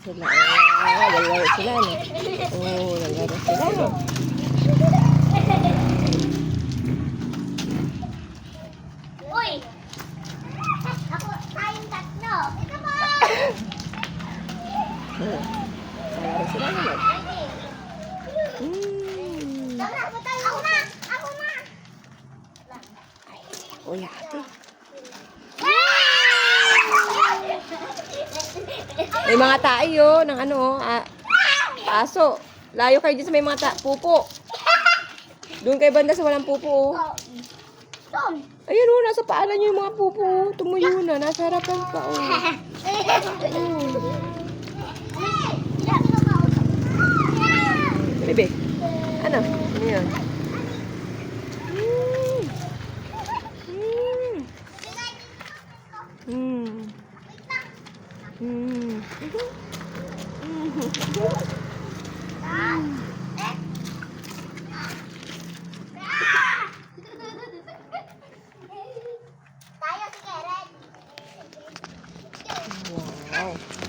sila. Lalaro sila, no? Lalaro sila. Uy! Ako, tayong tatlo. Ito mo! Lalaro sila, no? Ako na! Ako na! Uy, ate. May mga tayo ng ano, aso. Layo kayo dyan sa may mga pupo. Doon kay banda sa walang pupo, oh. Ayun, oh, nasa paanan niyo yung mga pupo, oh. Tumuyo na, nasa harapan pa, oh. Bebe, ano? Ano yun? Tayo, sige, ready. Wow.